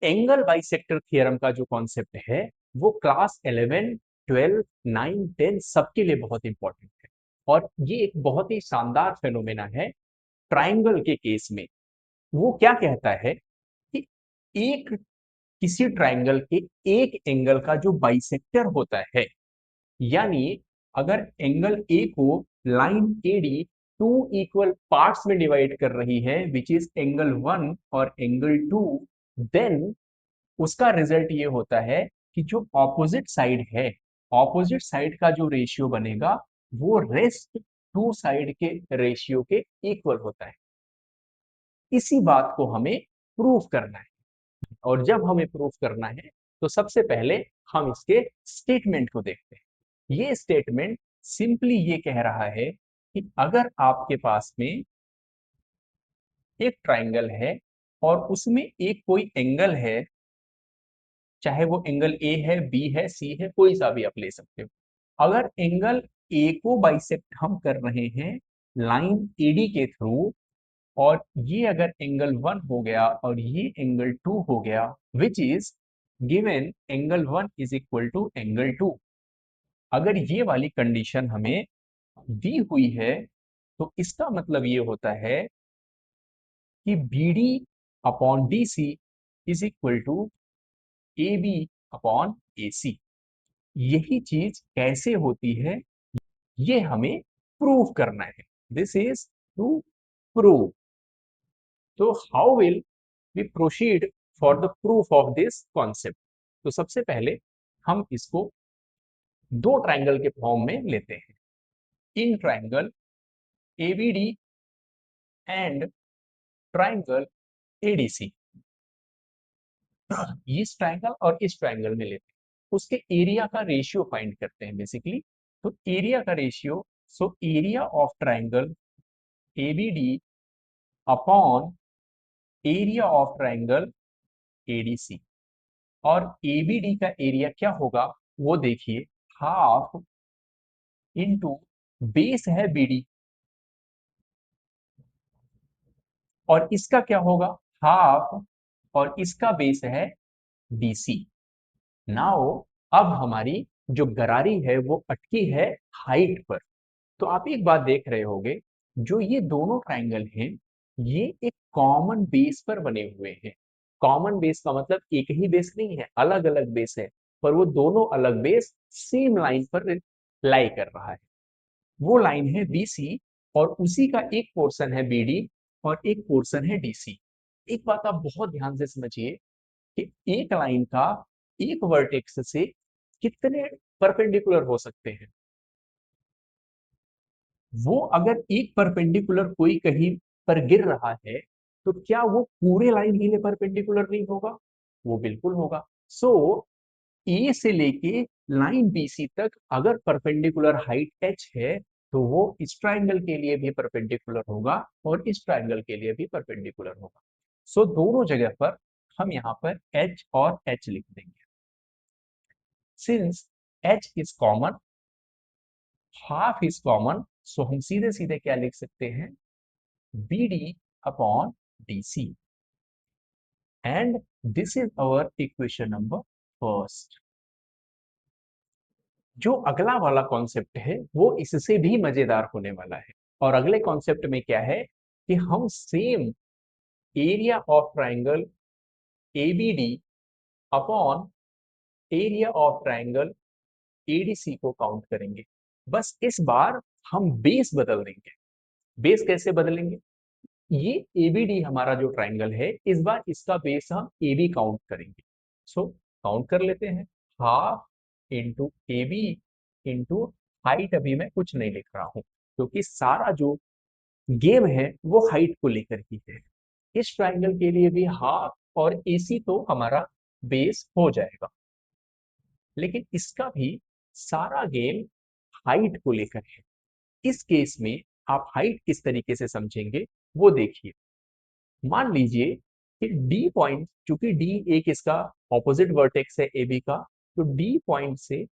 Angle bisector theorem का जो concept है वो क्लास 11, 12, 9, 10 सबके लिए बहुत इंपॉर्टेंट है। और ये एक बहुत ही शानदार फेनोमेना है ट्राइंगल के केस में। वो क्या कहता है कि एक किसी ट्राइंगल के एक एंगल का जो बाइसेक्टर होता है, यानी अगर एंगल ए को line AD two equal parts में डिवाइड कर रही है विच इज एंगल 1 और एंगल 2, देन उसका रिजल्ट ये होता है कि जो ऑपोजिट साइड है, ऑपोजिट साइड का जो रेशियो बनेगा वो रेस्ट टू साइड के रेशियो के इक्वल होता है। इसी बात को हमें प्रूफ करना है। और जब हमें प्रूफ करना है तो सबसे पहले हम इसके स्टेटमेंट को देखते हैं। ये स्टेटमेंट सिंपली ये कह रहा है कि अगर आपके पास में एक ट्राइंगल है और उसमें एक कोई एंगल है, चाहे वो एंगल ए है, बी है, सी है, कोई सा भी आप ले सकते हो। अगर एंगल ए को बाइसेक्ट हम कर रहे हैं लाइन एडी के थ्रू, और ये अगर एंगल 1 हो गया और ये एंगल 2 हो गया, which is given angle 1 is equal to angle 2, अगर ये वाली कंडीशन हमें दी हुई है तो इसका मतलब ये होता है कि B D upon D C is equal to A B upon A C. यही चीज कैसे होती है ये हमें प्रूव करना है। This is to prove. तो how will we proceed for the proof of this concept? तो सबसे पहले हम इसको दो ट्राइंगल के फॉर्म में लेते हैं। In triangle ABD and triangle ADC, इस ट्राइंगल और इस ट्राइंगल में लेते हैं, उसके एरिया का रेशियो फाइंड करते हैं बेसिकली। तो एरिया का ratio, so area of triangle ABD upon area of triangle ADC. और एबीडी का एरिया क्या होगा वो देखिए, हाफ इंटू बेस है बीडी, और इसका क्या होगा हाफ, और इसका बेस है बीसी। नाउ अब हमारी जो गरारी है वो अटकी है हाइट पर। तो आप एक बात देख रहे होंगे, जो ये दोनों ट्राइंगल हैं ये एक कॉमन बेस पर बने हुए हैं। कॉमन बेस का मतलब एक ही बेस नहीं है, अलग अलग बेस है, पर वो दोनों अलग बेस सेम लाइन पर लाई कर रहा है। वो लाइन है बीसी, और उसी का एक पोर्शन है बीडी और एक पोर्शन है डीसी। एक बात आप बहुत ध्यान से समझिए कि एक लाइन का एक वर्टेक्स से कितने परपेंडिकुलर हो सकते हैं। वो अगर एक परपेंडिकुलर कोई कहीं पर गिर रहा है तो क्या वो पूरे लाइन के लिए परपेंडिकुलर नहीं होगा? वो बिल्कुल होगा। सो ए से लेके लाइन बीसी तक अगर परपेंडिकुलर हाइट एच है तो वो इस ट्राइंगल के लिए भी परपेंडिकुलर होगा और इस ट्राइंगल के लिए भी परपेंडिकुलर होगा। सो दोनों जगह पर हम यहाँ पर एच और एच लिख देंगे। Since H is common, half is common, so हम सीधे सीधे क्या लिख सकते हैं, B D upon D C. And this is our equation number first. जो अगला वाला कॉन्सेप्ट है वो इससे भी मजेदार होने वाला है। और अगले कॉन्सेप्ट में क्या है कि हम same area of triangle ABD upon area of triangle ADC को काउंट करेंगे। बस इस बार हम बेस बदल देंगे। बेस कैसे बदलेंगे? ये एबीडी हमारा जो ट्राइंगल है इस बार इसका बेस हम एबी काउंट करेंगे। सो काउंट कर लेते हैं, half into AB into height. अभी मैं कुछ नहीं लिख रहा हूं क्योंकि सारा जो गेम है वो हाइट को लेकर ही है। इस ट्राइंगल के लिए भी हाफ और एसी तो हमारा बेस हो जाएगा, लेकिन इसका भी सारा गेम हाइट को लेकर है। इस केस में आप हाइट किस तरीके से समझेंगे वो देखिए। मान लीजिए कि डी पॉइंट, चूंकि डी एक इसका ऑपोजिट वर्टेक्स है ए बी का, तो डी पॉइंट से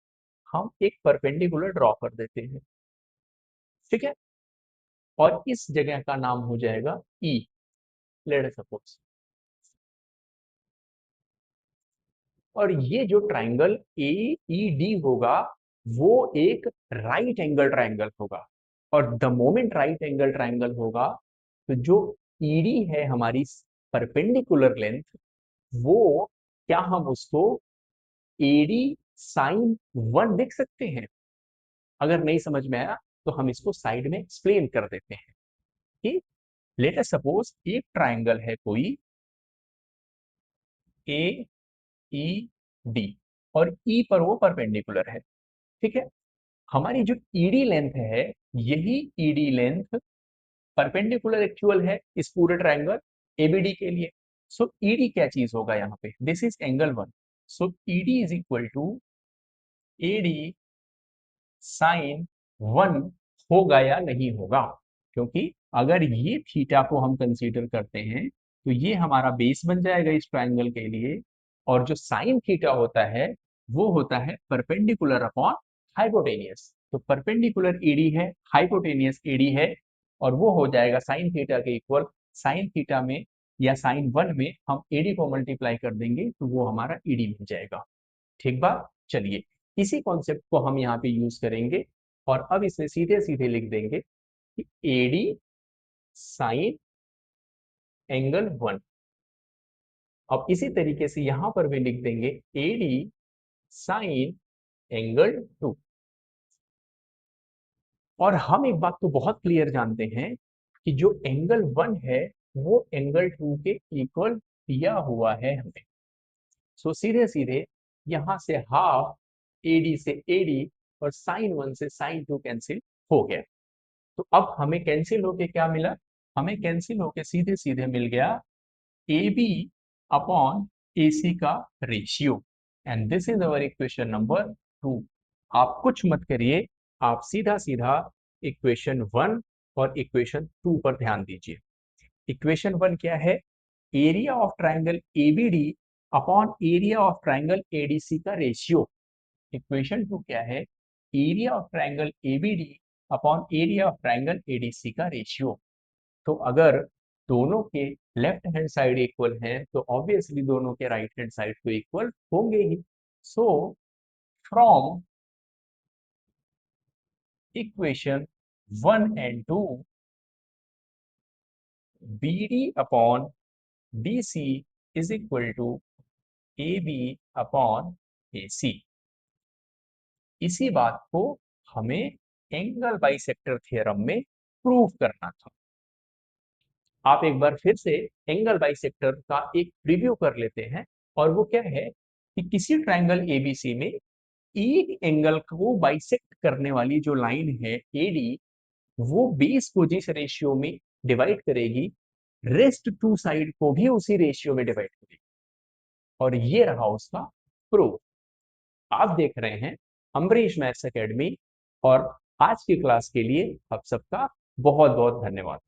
हम एक परपेंडिकुलर ड्रॉ कर देते हैं, ठीक है। और इस जगह का नाम हो जाएगा ई, लेट सपोज। और ये जो ट्राइंगल ए ई डी होगा वो एक राइट एंगल ट्राइंगल होगा। और the moment right angle triangle होगा तो जो ईडी है हमारी परपेंडिकुलर लेंथ, वो क्या हम उसको एडी साइन 1 लिख सकते हैं? अगर नहीं समझ में आया तो हम इसको साइड में एक्सप्लेन कर देते हैं कि लेट अस सपोज एक ट्राइंगल है कोई ए ई डी और ई पर वो परपेंडिकुलर है, ठीक है। हमारी जो ईडी लेंथ है, यही ईडी लेंथ परपेंडिकुलर एक्चुअल है इस पूरे ट्राइंगल एबीडी के लिए। सो ईडी क्या चीज होगा यहाँ पे? This is angle 1। So ED is equal to AD sine 1 होगा या नहीं होगा? क्योंकि अगर ये थीटा को हम कंसीडर करते हैं तो ये हमारा बेस बन जाएगा इस ट्राइंगल के लिए। और जो साइन थीटा होता है वो होता है परपेंडिकुलर अपॉन हाइपोटेनियस। तो परपेंडिकुलर एडी है, हाइपोटेनियस एडी है, और वो हो जाएगा साइन थीटा के इक्वल। साइन थीटा में या साइन 1 में हम एडी को मल्टीप्लाई कर देंगे तो वो हमारा ईडी बन जाएगा। ठीक बात। चलिए, इसी कॉन्सेप्ट को हम यहाँ पे यूज करेंगे और अब इसे सीधे सीधे लिख देंगे कि एडी साइन एंगल 1। अब इसी तरीके से यहां पर भी लिख देंगे एडी साइन एंगल 2। और हम एक बात तो बहुत क्लियर जानते हैं कि जो एंगल 1 है वो एंगल 2 के इक्वल दिया हुआ है हमें। सो सीधे सीधे यहां से हाफ एडी से एडी और साइन 1 से साइन 2 कैंसिल हो गया। तो अब हमें कैंसिल होके क्या मिला? हमें कैंसिल होके सीधे सीधे मिल गया ए बी अपॉन ए सी का ratio. And this is our equation number 2। आप कुछ मत करिए, आप सीधा सीधा इक्वेशन 1 और इक्वेशन 2 पर ध्यान दीजिए। इक्वेशन 1 क्या है? Area of triangle ABD upon area of triangle ADC का रेशियो। इक्वेशन 2 क्या है? Area of triangle ABD upon area of triangle ADC का रेशियो। तो अगर दोनों के लेफ्ट हैंड साइड इक्वल हैं तो ऑब्वियसली दोनों के राइट हैंड साइड तो इक्वल होंगे ही। So from equation 1 and 2, BD upon BC is equal to AB upon AC। इसी बात को हमें एंगल बाइसेक्टर थ्योरम में प्रूव करना था। आप एक बार फिर से एंगल बाइसेक्टर का एक रिव्यू कर लेते हैं। और वो क्या है कि किसी ट्राइंगल एबीसी में एक एंगल को बाइसेक्ट करने वाली जो लाइन है एडी, वो बेस को जिस रेशियो में डिवाइड करेगी, रेस्ट टू साइड को भी उसी रेशियो में डिवाइड करेगी। और ये रहा उसका प्रूफ। आप देख रहे हैं अम्बरीश मैथ्स एकेडमी। और आज की क्लास के लिए आप सबका बहुत बहुत धन्यवाद।